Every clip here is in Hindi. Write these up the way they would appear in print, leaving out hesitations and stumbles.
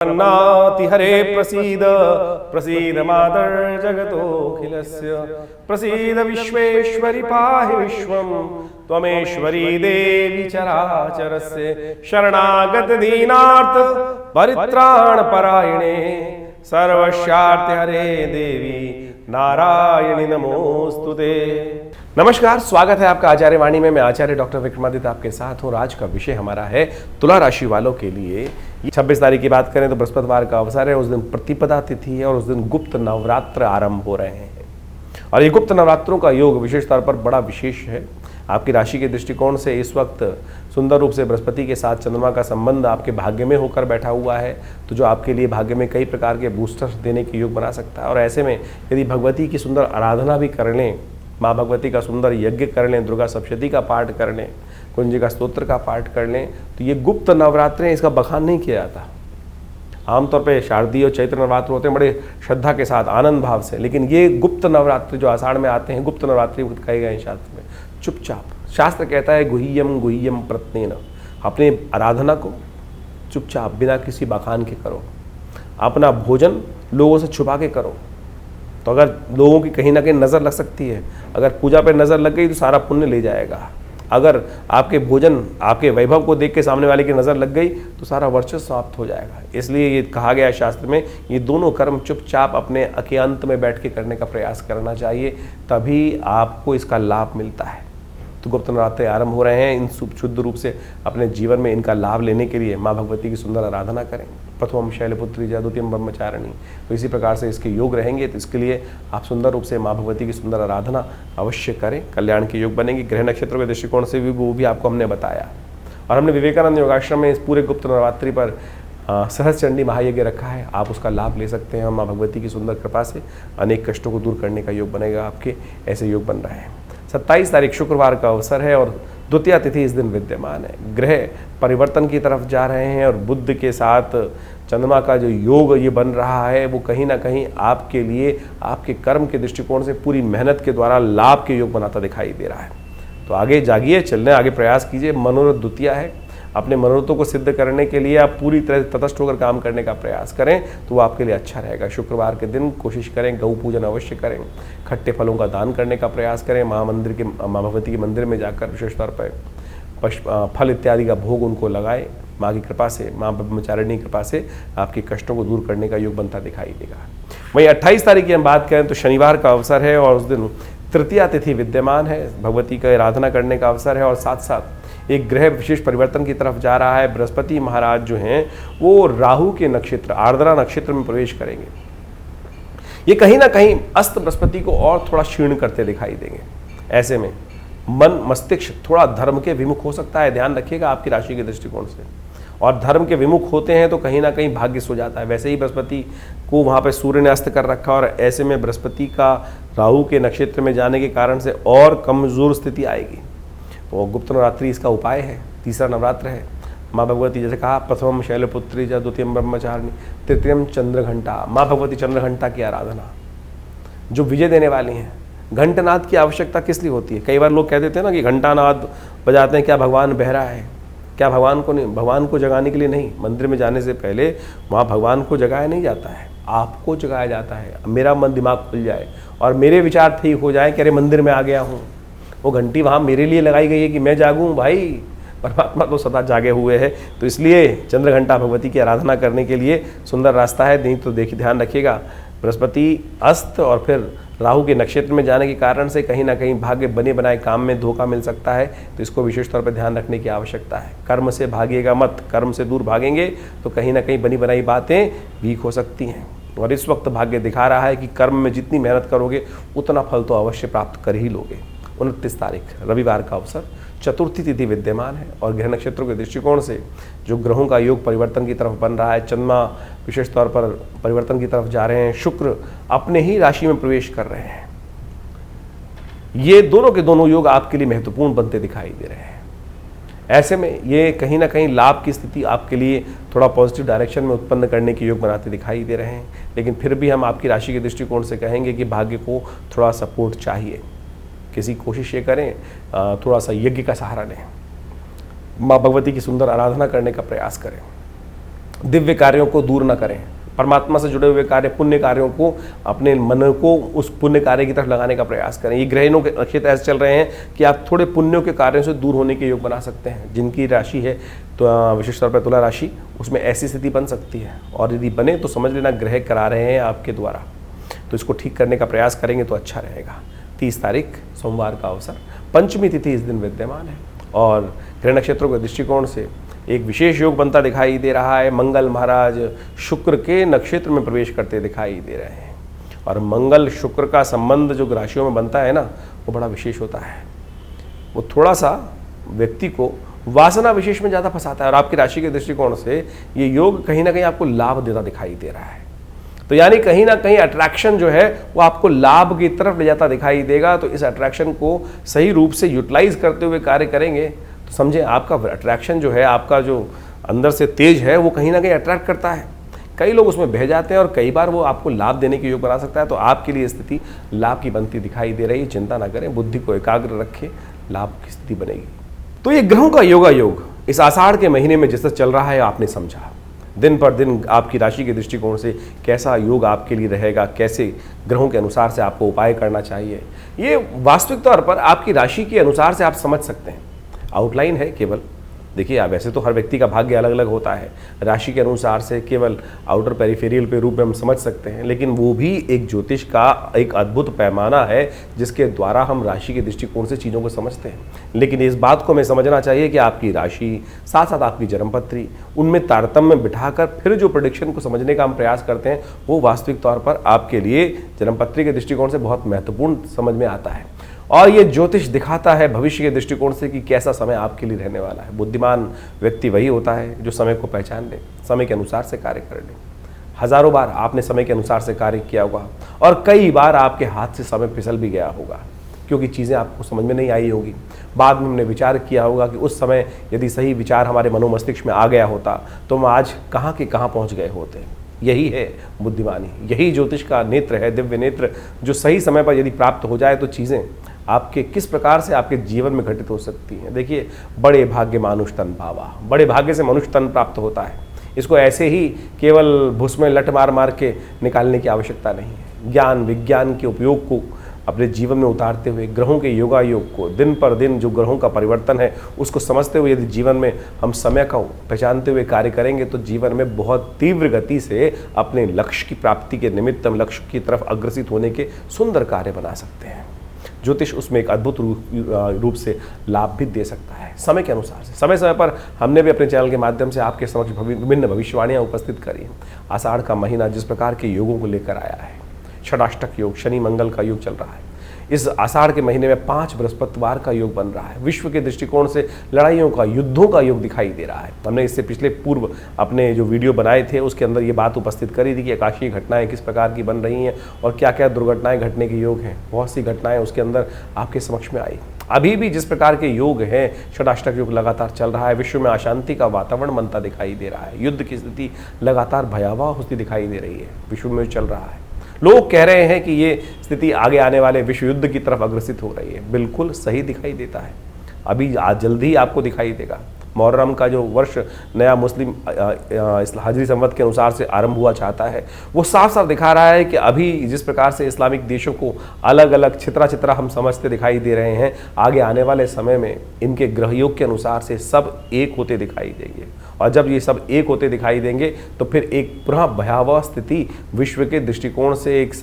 नाति हरे प्रसीद प्रसीद मातर् जगतोऽखिलस्य प्रसीद विश्वेश्वरि पाहि विश्वं त्वमेश्वरी देवी चराचरस्य शरणागत दीनार्थ परित्राण परायणे सर्वस्यार्थ हरे देवी नारायणी नमोस्तुते। नमस्कार, स्वागत है आपका आचार्य वाणी में। मैं आचार्य डॉक्टर विक्रमादित्य आपके साथ हूँ। आज का विषय हमारा है तुला राशि वालों के लिए 26 तारीख की बात करें तो बृहस्पतिवार का अवसर है। उस दिन प्रतिपदा तिथि है और उस दिन गुप्त नवरात्र आरंभ हो रहे हैं और ये गुप्त नवरात्रों का योग विशेष तौर पर बड़ा विशेष है। आपकी राशि के दृष्टिकोण से इस वक्त सुंदर रूप से बृहस्पति के साथ चंद्रमा का संबंध आपके भाग्य में होकर बैठा हुआ है, तो जो आपके लिए भाग्य में कई प्रकार के बूस्टर्स देने के योग बना सकता है। और ऐसे में यदि भगवती की सुंदर आराधना भी कर लें, माँ भगवती का सुंदर यज्ञ कर लें, दुर्गा सप्तशती का पाठ कर लें, कुंजिका स्तोत्र का पाठ कर लें, तो ये गुप्त नवरात्रे इसका बखान नहीं किया जाता। आमतौर पे शारदीय और चैत्र नवरात्र होते हैं बड़े श्रद्धा के साथ, आनंद भाव से, लेकिन ये गुप्त नवरात्र जो आषाढ़ में आते हैं, गुप्त नवरात्रि कहे गए हैं शास्त्र में। चुपचाप, शास्त्र कहता है गुह्यम गुह्यम प्रत्नेन, अपने आराधना को चुपचाप बिना किसी बखान के करो। अपना भोजन लोगों से छुपा के करो, तो अगर लोगों की कहीं ना कहीं नज़र लग सकती है, अगर पूजा पर नज़र लग गई तो सारा पुण्य ले जाएगा। अगर आपके भोजन, आपके वैभव को देख के सामने वाले की नज़र लग गई तो सारा वर्चस्व समाप्त हो जाएगा। इसलिए ये कहा गया है शास्त्र में, ये दोनों कर्म चुपचाप अपने एकांत में बैठ के करने का प्रयास करना चाहिए, तभी आपको इसका लाभ मिलता है। तो गुप्त नवरात्रे आरंभ हो रहे हैं। इन शुद्ध रूप से अपने जीवन में इनका लाभ लेने के लिए माँ भगवती की सुंदर आराधना करें। प्रथमम शैलपुत्री जय द्वितीयम ब्रह्मचारिणी, तो इसी प्रकार से इसके योग रहेंगे। तो इसके लिए आप सुंदर रूप से माँ भगवती की सुंदर आराधना अवश्य करें, कल्याण के योग बनेंगे। ग्रह नक्षत्रों के दृष्टिकोण से भी वो भी आपको हमने बताया, और हमने विवेकानंद योगाश्रम में इस पूरे गुप्त नवरात्रि पर सहस्त्रचंडी महायज्ञ रखा है। आप उसका लाभ ले सकते हैं। माँ भगवती की सुंदर कृपा से अनेक कष्टों को दूर करने का योग बनेगा। आपके ऐसे योग बन रहे हैं। 27 तारीख शुक्रवार का अवसर है और द्वितीया तिथि इस दिन विद्यमान है। ग्रह परिवर्तन की तरफ जा रहे हैं और बुध के साथ चंद्रमा का जो योग ये बन रहा है वो कहीं ना कहीं आपके लिए, आपके कर्म के दृष्टिकोण से पूरी मेहनत के द्वारा लाभ के योग बनाता दिखाई दे रहा है। तो आगे जागिए, चलने आगे प्रयास कीजिए। मनोरथ द्वितीया है। अपने मनोरथों को सिद्ध करने के लिए आप पूरी तरह तटस्थ होकर काम करने का प्रयास करें तो वो आपके लिए अच्छा रहेगा। शुक्रवार के दिन कोशिश करें, गौ पूजन अवश्य करें, खट्टे फलों का दान करने का प्रयास करें। माँ भगवती के मंदिर में जाकर विशेष तौर पर फल इत्यादि का भोग उनको लगाएं। माँ की कृपा से, माँ ब्रह्मचारिणी की कृपा से आपके कष्टों को दूर करने का योग बनता दिखाई देगा। वहीं 28 तारीख की हम बात करें तो शनिवार का अवसर है और उस दिन तृतीया तिथि विद्यमान है। भगवती का आराधना करने का अवसर है और साथ साथ एक ग्रह विशेष परिवर्तन की तरफ जा रहा है। बृहस्पति महाराज जो हैं वो राहु के नक्षत्र आर्द्रा नक्षत्र में प्रवेश करेंगे। ये कहीं ना कहीं अस्त बृहस्पति को और थोड़ा क्षीण करते दिखाई देंगे। ऐसे में मन मस्तिष्क थोड़ा धर्म के विमुख हो सकता है। ध्यान रखिएगा आपकी राशि के दृष्टिकोण से। और धर्म के विमुख होते हैं तो कहीं ना कहीं भाग्य सो जाता है। वैसे ही बृहस्पति को वहाँ पे सूर्य ने अस्त कर रखा और ऐसे में बृहस्पति का राहु के नक्षत्र में जाने के कारण से और कमजोर स्थिति आएगी। तो गुप्त नवरात्रि इसका उपाय है। तीसरा नवरात्र है। माँ भगवती जैसे कहा, प्रथमम शैलपुत्री च द्वितीयम ब्रह्मचारिणी तृतीयम चंद्रघंटा। माँ भगवती चंद्रघंटा की आराधना जो विजय देने वाली हैं। घंटनाद की आवश्यकता किस लिए होती है? कई बार लोग कह देते हैं ना कि घंटानाद बजाते हैं, क्या भगवान बहरा है? क्या भगवान को नहीं? भगवान को जगाने के लिए नहीं। मंदिर में जाने से पहले वहाँ भगवान को जगाया नहीं जाता है, आपको जगाया जाता है। मेरा मन दिमाग खुल जाए और मेरे विचार ठीक हो जाए कि अरे मंदिर में आ गया हूँ। वो घंटी वहाँ मेरे लिए लगाई गई है कि मैं जागूँ। भाई परमात्मा तो सदा जागे हुए हैं। तो इसलिए चंद्रघंटा भगवती की आराधना करने के लिए सुंदर रास्ता है। नहीं तो देखिए, ध्यान रखिएगा, बृहस्पति अस्त और फिर राहु के नक्षत्र में जाने के कारण से कहीं ना कहीं भाग्य बने बनाए काम में धोखा मिल सकता है। तो इसको विशेष तौर पर ध्यान रखने की आवश्यकता है। कर्म से भागिएगा मत। कर्म से दूर भागेंगे तो कहीं ना कहीं बनी बनाई बातें वीक हो सकती हैं। और इस वक्त भाग्य दिखा रहा है कि कर्म में जितनी मेहनत करोगे उतना फल तो अवश्य प्राप्त कर ही लोगे। 29 तारीख रविवार का अवसर, चतुर्थी तिथि विद्यमान है और ग्रह नक्षत्रों के दृष्टिकोण से जो ग्रहों का योग परिवर्तन की तरफ बन रहा है, चंद्रमा विशेष तौर पर परिवर्तन की तरफ जा रहे हैं, शुक्र अपने ही राशि में प्रवेश कर रहे हैं। ये दोनों के दोनों योग आपके लिए महत्वपूर्ण बनते दिखाई दे रहे हैं। ऐसे में ये कहीं ना कहीं लाभ की स्थिति आपके लिए थोड़ा पॉजिटिव डायरेक्शन में उत्पन्न करने के योग बनाते दिखाई दे रहे हैं। लेकिन फिर भी हम आपकी राशि के दृष्टिकोण से कहेंगे कि भाग्य को थोड़ा सपोर्ट चाहिए। किसी कोशिश ये करें, थोड़ा सा यज्ञ का सहारा लें, माँ भगवती की सुंदर आराधना करने का प्रयास करें। दिव्य कार्यों को दूर न करें, परमात्मा से जुड़े हुए कार्य, पुण्य कार्यों को, अपने मन को उस पुण्य कार्य की तरफ लगाने का प्रयास करें। ये ग्रहणों के नक्षत्र ऐसे चल रहे हैं कि आप थोड़े पुण्यों के कार्यों से दूर होने के योग बना सकते हैं। जिनकी राशि है तो विशेष तौर पर तुला राशि, उसमें ऐसी स्थिति बन सकती है, और यदि बने तो समझ लेना ग्रह करा रहे हैं आपके द्वारा, तो इसको ठीक करने का प्रयास करेंगे तो अच्छा रहेगा। 30 तारीख सोमवार का अवसर, पंचमी तिथि इस दिन विद्यमान है, और ग्रह नक्षत्रों के दृष्टिकोण से एक विशेष योग बनता दिखाई दे रहा है। मंगल महाराज शुक्र के नक्षत्र में प्रवेश करते दिखाई दे रहे हैं, और मंगल शुक्र का संबंध जो राशियों में बनता है ना, वो बड़ा विशेष होता है। वो थोड़ा सा व्यक्ति को वासना विशेष में ज़्यादा फंसाता है, और आपकी राशि के दृष्टिकोण से ये योग कहीं ना कहीं आपको लाभ देता दिखाई दे रहा है। तो यानी कहीं ना कहीं अट्रैक्शन जो है वो आपको लाभ की तरफ ले जाता दिखाई देगा। तो इस अट्रैक्शन को सही रूप से यूटिलाइज करते हुए कार्य करेंगे तो समझें आपका अट्रैक्शन जो है, आपका जो अंदर से तेज है, वो कहीं ना कहीं अट्रैक्ट करता है। कई लोग उसमें बह जाते हैं और कई बार वो आपको लाभ देने के योग बना सकता है। तो आपके लिए स्थिति लाभ की बनती दिखाई दे रही है। चिंता ना करें, बुद्धि को एकाग्र रखें, लाभ की स्थिति बनेगी। तो ये ग्रहों का योगा योग इस आषाढ़ के महीने में जिस तरह चल रहा है, आपने समझा। दिन पर दिन आपकी राशि के दृष्टिकोण से कैसा योग आपके लिए रहेगा, कैसे ग्रहों के अनुसार से आपको उपाय करना चाहिए, ये वास्तविक तौर पर आपकी राशि के अनुसार से आप समझ सकते हैं। आउटलाइन है केवल। देखिए, वैसे तो हर व्यक्ति का भाग्य अलग अलग होता है, राशि के अनुसार से केवल आउटर पेरिफेरियल पे रूप में हम समझ सकते हैं, लेकिन वो भी एक ज्योतिष का एक अद्भुत पैमाना है जिसके द्वारा हम राशि के दृष्टिकोण से चीज़ों को समझते हैं। लेकिन इस बात को हमें समझना चाहिए कि आपकी राशि साथ साथ आपकी जन्मपत्री, उनमें तारतम्य बिठाकर फिर जो प्रेडिक्शन को समझने का हम प्रयास करते हैं, वो वास्तविक तौर पर आपके लिए जन्मपत्री के दृष्टिकोण से बहुत महत्वपूर्ण समझ में आता है। और ये ज्योतिष दिखाता है भविष्य के दृष्टिकोण से कि कैसा समय आपके लिए रहने वाला है। बुद्धिमान व्यक्ति वही होता है जो समय को पहचान ले, समय के अनुसार से कार्य कर ले। हजारों बार आपने समय के अनुसार से कार्य किया होगा, और कई बार आपके हाथ से समय फिसल भी गया होगा, क्योंकि चीज़ें आपको समझ में नहीं आई होगी। बाद में हमने विचार किया होगा कि उस समय यदि सही विचार हमारे मनोमस्तिष्क में आ गया होता तो हम आज कहाँ के कहाँ पहुँच गए होते। यही है बुद्धिमानी, यही ज्योतिष का नेत्र है, दिव्य नेत्र, जो सही समय पर यदि प्राप्त हो जाए तो चीज़ें आपके किस प्रकार से आपके जीवन में घटित हो सकती हैं। देखिए, बड़े भाग्य मानुष तन पावा, बड़े भाग्य से मनुष्य तन प्राप्त होता है। इसको ऐसे ही केवल भुस में लट मार मार के निकालने की आवश्यकता नहीं है। ज्ञान विज्ञान के उपयोग को अपने जीवन में उतारते हुए, ग्रहों के योगा योग को, दिन पर दिन जो ग्रहों का परिवर्तन है उसको समझते हुए यदि जीवन में हम समय को पहचानते हुए कार्य करेंगे तो जीवन में बहुत तीव्र गति से अपने लक्ष्य की प्राप्ति के निमित्त हम लक्ष्य की तरफ अग्रसित होने के सुंदर कार्य बना सकते हैं। ज्योतिष उसमें एक अद्भुत रूप से लाभ भी दे सकता है समय के अनुसार से। समय समय पर हमने भी अपने चैनल के माध्यम से आपके समक्ष विभिन्न भविष्यवाणियाँ उपस्थित करी हैं। आषाढ़ का महीना जिस प्रकार के योगों को लेकर आया है, षडाष्टक योग, शनि मंगल का योग चल रहा है। इस आषाढ़ के महीने में 5 बृहस्पतिवार का योग बन रहा है। विश्व के दृष्टिकोण से लड़ाइयों का, युद्धों का योग दिखाई दे रहा है। हमने इससे पिछले पूर्व अपने जो वीडियो बनाए थे उसके अंदर ये बात उपस्थित करी थी कि आकाशीय घटनाएं किस प्रकार की बन रही हैं और क्या क्या दुर्घटनाएं घटने के योग हैं। बहुत सी घटनाएं उसके अंदर आपके समक्ष में आई। अभी भी जिस प्रकार के योग हैं, षडाष्टक योग लगातार चल रहा है। विश्व में अशांति का वातावरण बनता दिखाई दे रहा है। युद्ध की स्थिति लगातार भयावह होती दिखाई दे रही है। विश्व में चल रहा है। लोग कह रहे हैं कि ये स्थिति आगे आने वाले विश्व युद्ध की तरफ अग्रसित हो रही है। बिल्कुल सही दिखाई देता है। अभी आज जल्दी ही आपको दिखाई देगा। मुहर्रम का जो वर्ष नया मुस्लिम हिजरी संवत के अनुसार से आरंभ हुआ चाहता है, वो साफ साफ दिखा रहा है कि अभी जिस प्रकार से इस्लामिक देशों को अलग अलग छितरा छितरा हम समझते दिखाई दे रहे हैं, आगे आने वाले समय में इनके ग्रहयोग के अनुसार से सब एक होते दिखाई देंगे। और जब ये सब एक होते दिखाई देंगे तो फिर एक पुनः भयावह स्थिति विश्व के दृष्टिकोण से, एक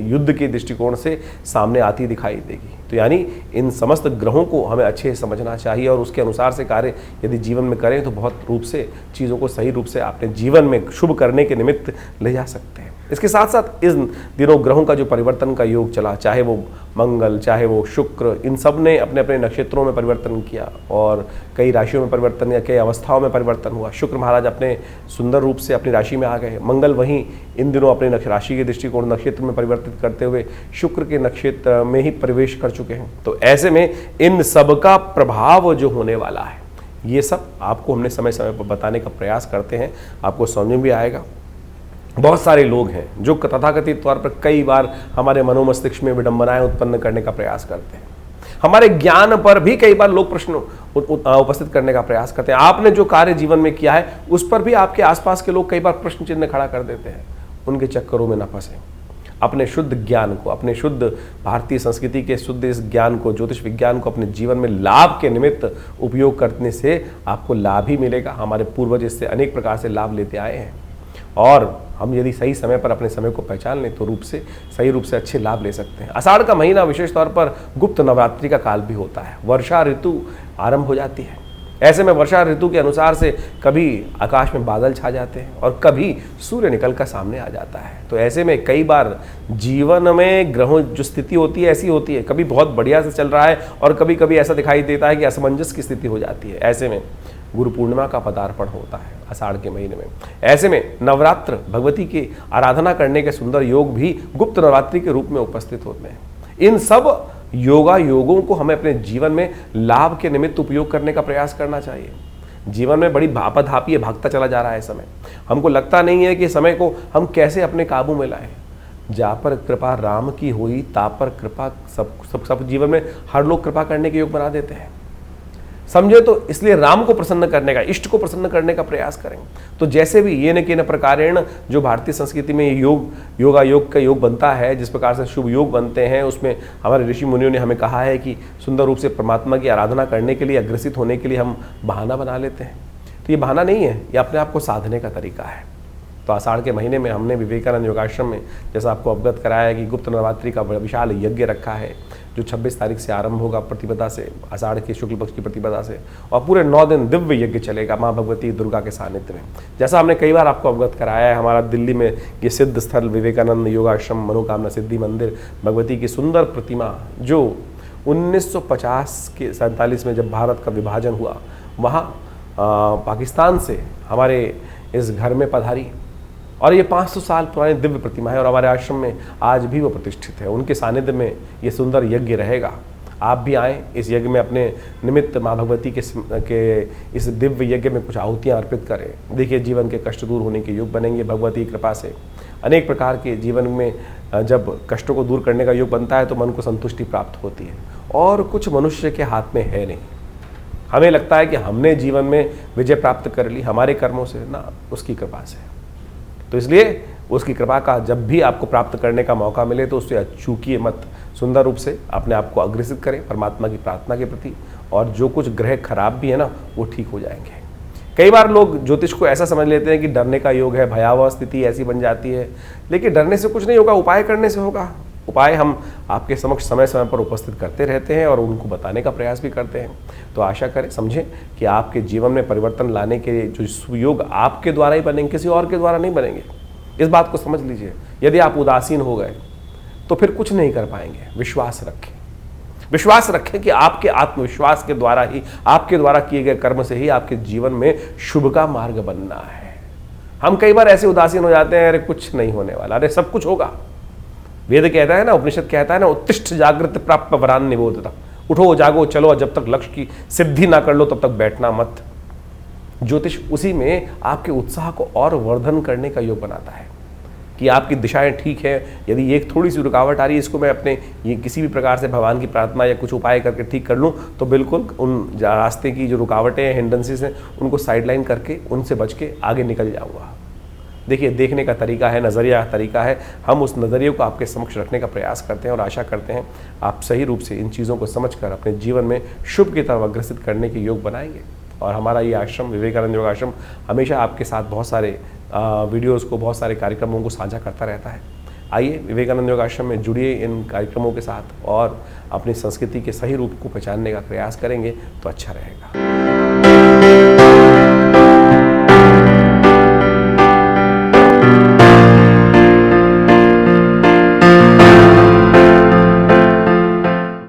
युद्ध के दृष्टिकोण से सामने आती दिखाई देगी। तो यानी इन समस्त ग्रहों को हमें अच्छे से समझना चाहिए और उसके अनुसार से कार्य यदि जीवन में करें तो बहुत रूप से चीज़ों को सही रूप से अपने जीवन में शुभ करने के निमित्त ले जा सकते हैं। इसके साथ साथ इस दिनों ग्रहों का जो परिवर्तन का योग चला, चाहे वो मंगल, चाहे वो शुक्र, इन सब ने अपने अपने नक्षत्रों में परिवर्तन किया और कई राशियों में परिवर्तन या कई अवस्थाओं में परिवर्तन हुआ। शुक्र महाराज अपने सुंदर रूप से अपनी राशि में आ गए। मंगल वहीं इन दिनों अपने राशि के दृष्टिकोण नक्षत्र में परिवर्तित करते हुए शुक्र के नक्षत्र में ही प्रवेश कर चुके हैं। तो ऐसे में इन सब का प्रभाव जो होने वाला है, ये सब आपको हमने समय समय पर बताने का प्रयास करते हैं। आपको समझ में भी आएगा। बहुत सारे लोग हैं जो तथाकथित तौर पर कई बार हमारे मनोमस्तिष्क में विडंबनाएं उत्पन्न करने का प्रयास करते हैं। हमारे ज्ञान पर भी कई बार लोग प्रश्न उपस्थित करने का प्रयास करते हैं। आपने जो कार्य जीवन में किया है उस पर भी आपके आसपास के लोग कई बार प्रश्न चिन्ह खड़ा कर देते हैं। उनके चक्करों में न फंसे, अपने शुद्ध ज्ञान को, अपने शुद्ध भारतीय संस्कृति के शुद्ध इस ज्ञान को, ज्योतिष विज्ञान को अपने जीवन में लाभ के निमित्त उपयोग करने से आपको लाभ ही मिलेगा। हमारे पूर्वज इससे अनेक प्रकार से लाभ लेते आए हैं और हम यदि सही समय पर अपने समय को पहचान लें तो सही रूप से अच्छे लाभ ले सकते हैं। आषाढ़ का महीना विशेष तौर पर गुप्त नवरात्रि का काल भी होता है। वर्षा ऋतु आरंभ हो जाती है। ऐसे में वर्षा ऋतु के अनुसार से कभी आकाश में बादल छा जाते हैं और कभी सूर्य निकल कर सामने आ जाता है। तो ऐसे में कई बार जीवन में ग्रहों जो स्थिति होती है ऐसी होती है, कभी बहुत बढ़िया से चल रहा है और कभी कभी ऐसा दिखाई देता है कि असमंजस की स्थिति हो जाती है। ऐसे में गुरु पूर्णिमा का पदार्पण होता है आषाढ़ के महीने में। ऐसे में नवरात्र भगवती की आराधना करने के सुंदर योग भी गुप्त नवरात्रि के रूप में उपस्थित होते हैं। इन सब योगों को हमें अपने जीवन में लाभ के निमित्त उपयोग करने का प्रयास करना चाहिए। जीवन में बड़ी भापाधापी भागता चला जा रहा है समय। हमको लगता नहीं है कि समय को हम कैसे अपने काबू में लाएं। जा पर कृपा राम की हुई ता पर कृपा सब जीवन में हर लोग कृपा करने के योग बना देते हैं, समझे। तो इसलिए राम को प्रसन्न करने का, इष्ट को प्रसन्न करने का प्रयास करें। तो जैसे भी ये न के न प्रकारेण जो भारतीय संस्कृति में योग का योग बनता है, जिस प्रकार से शुभ योग बनते हैं, उसमें हमारे ऋषि मुनियों ने हमें कहा है कि सुंदर रूप से परमात्मा की आराधना करने के लिए, अग्रसित होने के लिए हम बहाना बना लेते हैं। तो ये बहाना नहीं है, ये अपने आप को साधने का तरीका है। तो आषाढ़ के महीने में हमने विवेकानंद योगाश्रम में जैसा आपको अवगत कराया है कि गुप्त नवरात्रि का विशाल यज्ञ रखा है जो 26 तारीख से आरंभ होगा प्रतिपदा से, आषाढ़ के शुक्ल पक्ष की प्रतिपदा से, और पूरे 9 दिन दिव्य यज्ञ चलेगा माँ भगवती दुर्गा के सानिध्य में। जैसा हमने कई बार आपको अवगत कराया है, हमारा दिल्ली में ये सिद्ध स्थल विवेकानंद योगाश्रम मनोकामना सिद्धि मंदिर, भगवती की सुंदर प्रतिमा जो 1950 के 47 में जब भारत का विभाजन हुआ, वहाँ पाकिस्तान से हमारे इस घर में पधारी और ये 500 साल पुरानी दिव्य प्रतिमा है और हमारे आश्रम में आज भी वो प्रतिष्ठित है। उनके सानिध्य में ये सुंदर यज्ञ रहेगा। आप भी आएँ इस यज्ञ में, अपने निमित्त माँ भगवती के इस दिव्य यज्ञ में कुछ आहुतियाँ अर्पित करें। देखिए जीवन के कष्ट दूर होने के योग बनेंगे भगवती की कृपा से। अनेक प्रकार के जीवन में जब कष्टों को दूर करने का योग बनता है तो मन को संतुष्टि प्राप्त होती है और कुछ मनुष्य के हाथ में है नहीं। हमें लगता है कि हमने जीवन में विजय प्राप्त कर ली हमारे कर्मों से, ना, उसकी कृपा से। तो इसलिए उसकी कृपा का जब भी आपको प्राप्त करने का मौका मिले तो उससे चूकिए मत। सुंदर रूप से अपने आप को अग्रसित करें परमात्मा की प्रार्थना के प्रति, और जो कुछ ग्रह खराब भी है ना वो ठीक हो जाएंगे। कई बार लोग ज्योतिष को ऐसा समझ लेते हैं कि डरने का योग है, भयावह स्थिति ऐसी बन जाती है, लेकिन डरने से कुछ नहीं होगा, उपाय करने से होगा। उपाय हम आपके समक्ष समय समय पर उपस्थित करते रहते हैं और उनको बताने का प्रयास भी करते हैं। तो आशा करें, समझें कि आपके जीवन में परिवर्तन लाने के जो सुयोग आपके द्वारा ही बनेंगे, किसी और के द्वारा नहीं बनेंगे। इस बात को समझ लीजिए। यदि आप उदासीन हो गए तो फिर कुछ नहीं कर पाएंगे। विश्वास रखें कि आपके आत्मविश्वास के द्वारा ही, आपके द्वारा किए गए कर्म से ही आपके जीवन में शुभ का मार्ग बनना है। हम कई बार ऐसे उदासीन हो जाते हैं, अरे कुछ नहीं होने वाला, अरे सब कुछ होगा। वेद कहता है ना, उपनिषद कहता है ना, उत्तिष्ठ जागृत प्राप्त वरान निबोधता। उठो जागो चलो, जब तक लक्ष्य की सिद्धि ना कर लो तब तक बैठना मत। ज्योतिष उसी में आपके उत्साह को और वर्धन करने का योग बनाता है कि आपकी दिशाएं ठीक है। यदि एक थोड़ी सी रुकावट आ रही है, इसको मैं अपने ये किसी भी प्रकार से भगवान की प्रार्थना या कुछ उपाय करके ठीक कर लूँ तो बिल्कुल उन रास्ते की जो रुकावटें हैं, हिंड्रेंसेस हैं, उनको साइडलाइन करके उनसे बच के आगे निकल जाऊँगा। देखिए, देखने का तरीका है, नज़रिया का तरीका है। हम उस नज़रिए को आपके समक्ष रखने का प्रयास करते हैं और आशा करते हैं आप सही रूप से इन चीज़ों को समझकर अपने जीवन में शुभ की तरफ अग्रसित करने के योग बनाएंगे। और हमारा ये आश्रम विवेकानंद योग आश्रम हमेशा आपके साथ बहुत सारे वीडियोज़ को, बहुत सारे कार्यक्रमों को साझा करता रहता है। आइए विवेकानंद योग आश्रम में जुड़िए इन कार्यक्रमों के साथ और अपनी संस्कृति के सही रूप को पहचानने का प्रयास करेंगे तो अच्छा रहेगा।